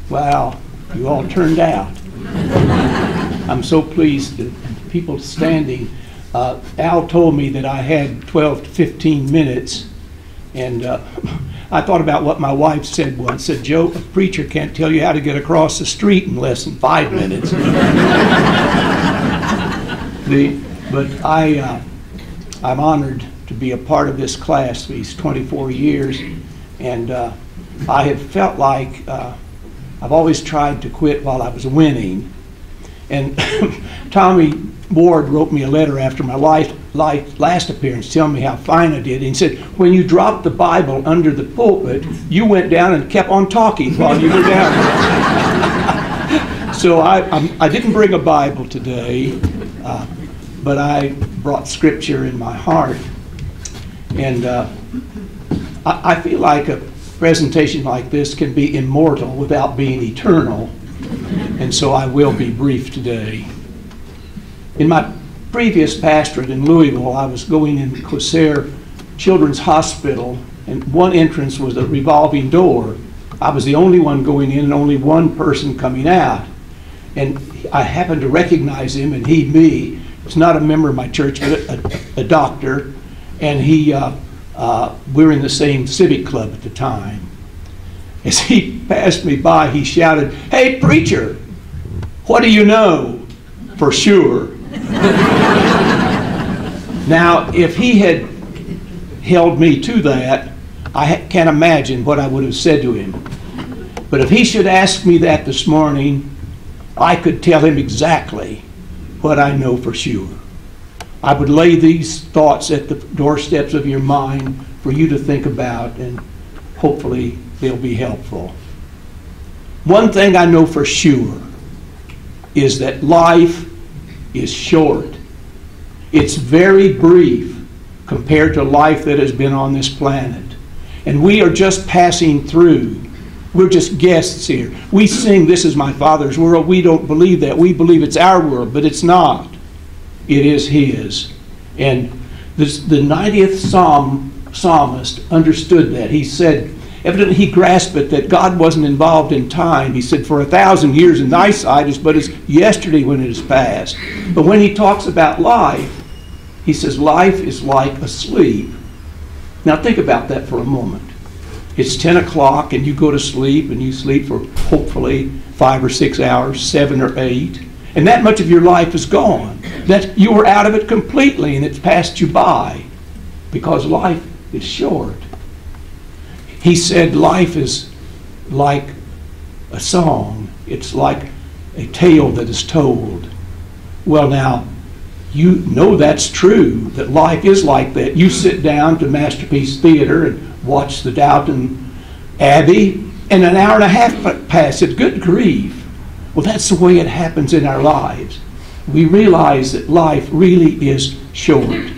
Wow, you all turned out. I'm so pleased that people standing. Al told me that I had 12 to 15 minutes, and I thought about what my wife said once. Said, Joe, a preacher can't tell you how to get across the street in less than 5 minutes. But I'm honored to be a part of this class these 24 years, and I have felt like I've always tried to quit while I was winning. And Tommy Ward wrote me a letter after my last appearance telling me how fine I did. And he said, when you dropped the Bible under the pulpit, you went down and kept on talking while you were down there. So I didn't bring a Bible today, but I brought Scripture in my heart. And I feel like a presentation like this can be immortal without being eternal. And so I will be brief today. In my previous pastorate in Louisville, I was going in Qusair Children's Hospital, and one entrance was a revolving door. I was the only one going in and only one person coming out. And I happened to recognize him, and he me. He's not a member of my church, but a doctor. And we were in the same civic club at the time. As he passed me by, he shouted, "Hey, preacher, what do you know for sure?" Now, if he had held me to that, I can't imagine what I would have said to him. But if he should ask me that this morning, I could tell him exactly what I know for sure. I would lay these thoughts at the doorsteps of your mind for you to think about, and hopefully they'll be helpful. One thing I know for sure is that life is short. It's very brief compared to life that has been on this planet. And we are just passing through. We're just guests here. We sing, "This is my Father's world." We don't believe that. We believe it's our world, but it's not. It is His. And the 90th psalmist understood that. He said, evidently he grasped it, that God wasn't involved in time. He said, "For 1,000 years in thy sight is but as yesterday when it is past." But when he talks about life, he says life is like a sleep. Now think about that for a moment. It's 10 o'clock and you go to sleep, and you sleep for hopefully 5 or 6 hours, 7 or 8. And that much of your life is gone. That you were out of it completely and it's passed you by, because life is short. He said life is like a song. It's like a tale that is told. Well, now, you know that's true, that life is like that. You sit down to Masterpiece Theater and watch the Downton Abbey, and an hour and a half passes. Good grief. Well, that's the way it happens in our lives. We realize that life really is short.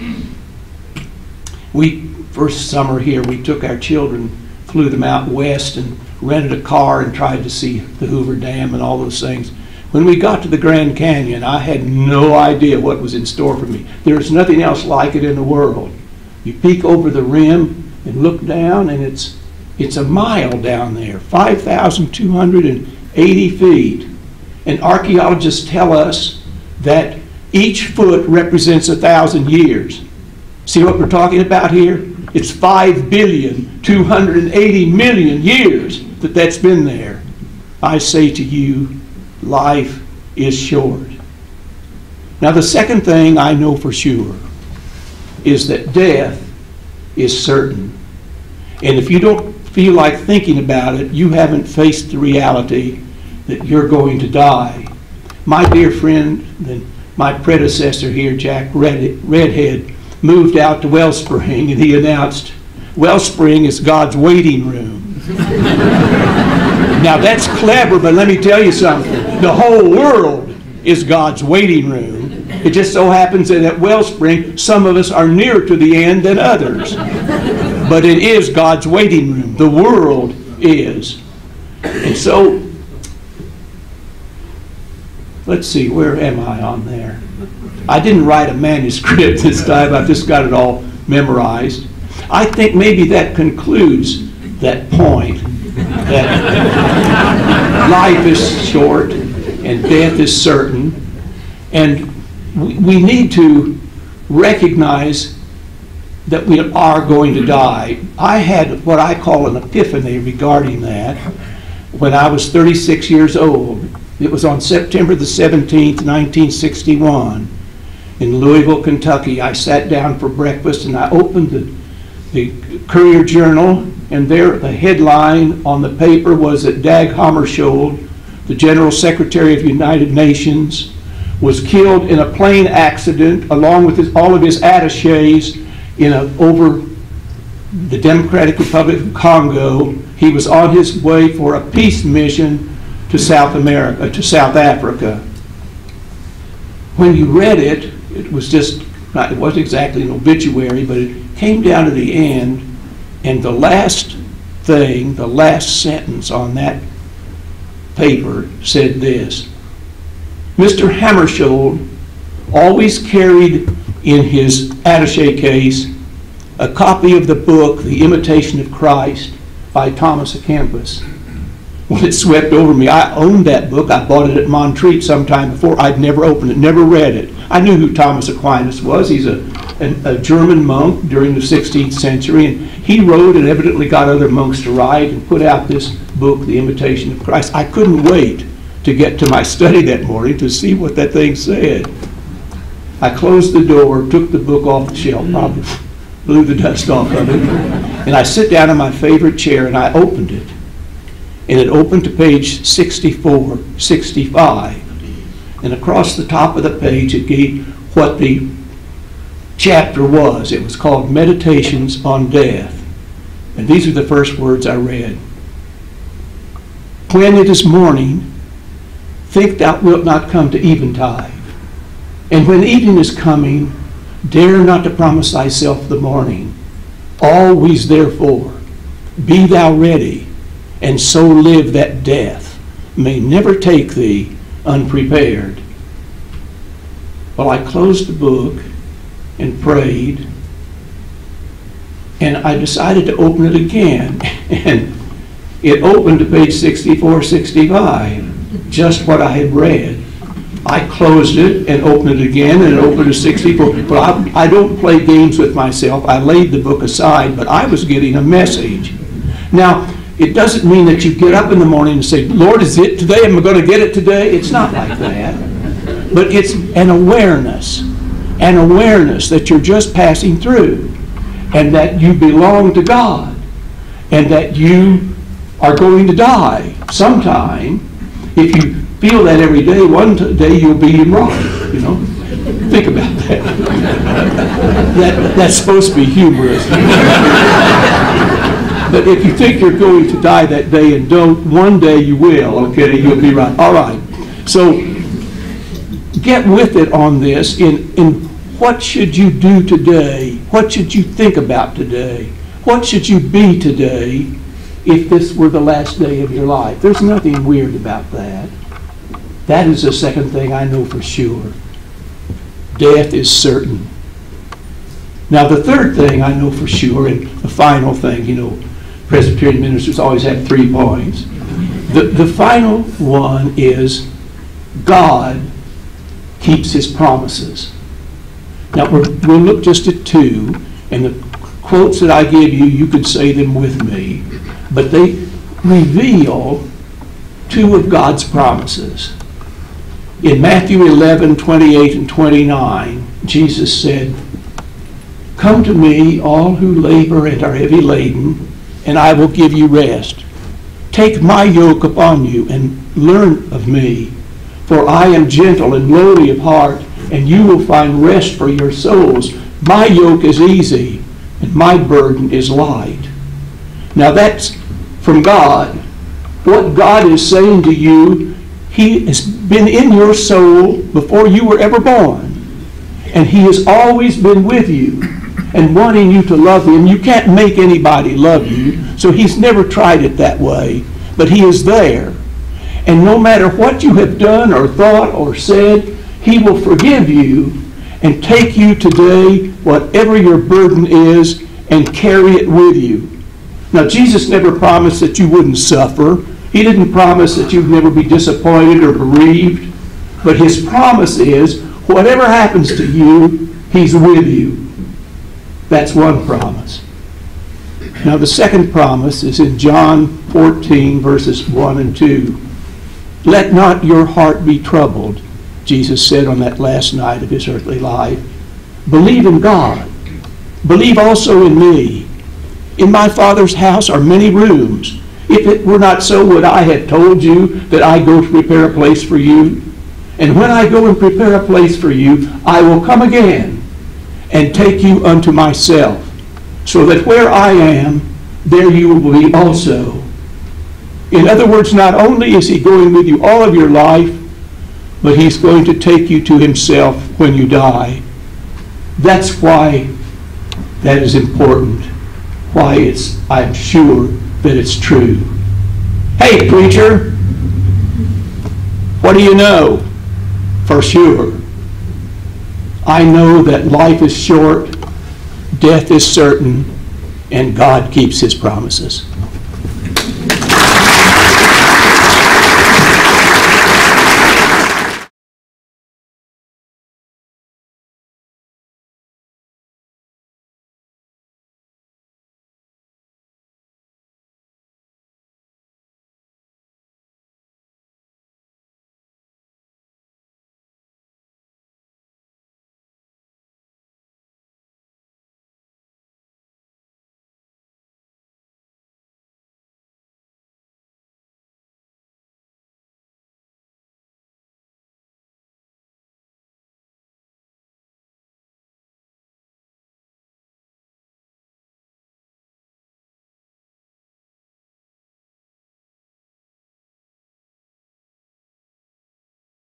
First summer here, we took our children, flew them out west, and rented a car and tried to see the Hoover Dam and all those things. When we got to the Grand Canyon, I had no idea what was in store for me. There's nothing else like it in the world. You peek over the rim and look down, and it's a mile down there, 5,280 feet. And archaeologists tell us that each foot represents 1,000 years. See what we're talking about here? It's 5,280,000,000 years that's been there. I say to you, life is short. Now, the second thing I know for sure is that death is certain. And if you don't feel like thinking about it, you haven't faced the reality that you're going to die. My dear friend, my predecessor here, Jack Redhead, moved out to Wellspring, and he announced, "Wellspring is God's waiting room." Now that's clever, but let me tell you something. The whole world is God's waiting room. It just so happens that at Wellspring, some of us are nearer to the end than others. But it is God's waiting room. The world is. And so, let's see, where am I on there? I didn't write a manuscript this time. I've just got it all memorized. I think maybe that concludes that point. That life is short and death is certain. And we need to recognize that we are going to die. I had what I call an epiphany regarding that when I was 36 years old. It was on September the 17th, 1961, in Louisville, Kentucky. I sat down for breakfast and I opened the Courier Journal, and there the headline on the paper was that Dag Hammarskjöld, the General Secretary of the United Nations, was killed in a plane accident along with all of his attachés over the Democratic Republic of Congo. He was on his way for a peace mission to South Africa. When you read it, it wasn't exactly an obituary, but it came down to the end, and the last sentence on that paper said this: Mr. Hammarskjöld always carried in his attaché case a copy of the book, The Imitation of Christ, by Thomas à Kempis. When it swept over me, I owned that book. I bought it at Montreat sometime before. I'd never opened it, never read it. I knew who Thomas Aquinas was. He's a German monk during the 16th century, and he wrote and evidently got other monks to write and put out this book, The Imitation of Christ. I couldn't wait to get to my study that morning to see what that thing said. I closed the door, took the book off the shelf, probably blew the dust off of it, and I sit down in my favorite chair and I opened it. And it opened to page 64, 65. And across the top of the page it gave what the chapter was. It was called Meditations on Death. And these are the first words I read. When it is morning, think thou wilt not come to eventide. And when evening is coming, dare not to promise thyself the morning. Always therefore be thou ready, and so live that death may never take thee unprepared. Well, I closed the book and prayed, and I decided to open it again. And it opened to page 64, 65, just what I had read. I closed it and opened it again, and it opened to 64. But I don't play games with myself. I laid the book aside, but I was getting a message. Now, it doesn't mean that you get up in the morning and say, Lord, is it today? Am I going to get it today? It's not like that. But it's an awareness that you're just passing through, and that you belong to God, and that you are going to die sometime. If you feel that every day, one day you'll be in right, Think about that. That's supposed to be humorous. But if you think you're going to die that day and don't, one day you will, okay? You'll be right. All right. So get with it on this in what should you do today? What should you think about today? What should you be today if this were the last day of your life? There's nothing weird about that. That is the second thing I know for sure. Death is certain. Now the third thing I know for sure, and the final thing, Presbyterian ministers always have 3 points. The final one is God keeps his promises. Now we'll look just at 2, and the quotes that I give you, you could say them with me, but they reveal 2 of God's promises. In Matthew 11, 28 and 29, Jesus said, "Come to me, all who labor and are heavy laden, and I will give you rest. Take my yoke upon you and learn of me, for I am gentle and lowly of heart, and you will find rest for your souls. My yoke is easy, and my burden is light." Now that's from God. What God is saying to you, he has been in your soul before you were ever born. And he has always been with you and wanting you to love him. You can't make anybody love you, so he's never tried it that way. But he is there. And no matter what you have done or thought or said, he will forgive you and take you today, whatever your burden is, and carry it with you. Now, Jesus never promised that you wouldn't suffer, He didn't promise that you'd never be disappointed or bereaved, but his promise is, whatever happens to you, he's with you. That's one promise. Now the second promise is in John 14, verses 1 and 2. Let not your heart be troubled, Jesus said on that last night of his earthly life. Believe in God. Believe also in me. In my Father's house are many rooms. If it were not so, would I have told you that I go to prepare a place for you? And when I go and prepare a place for you, I will come again and take you unto myself, so that where I am, there you will be also. In other words, not only is he going with you all of your life, but he's going to take you to himself when you die. That's why that is important. Why I'm sure that it's true. Hey, preacher, what do you know? For sure, I know that life is short, death is certain, and God keeps his promises.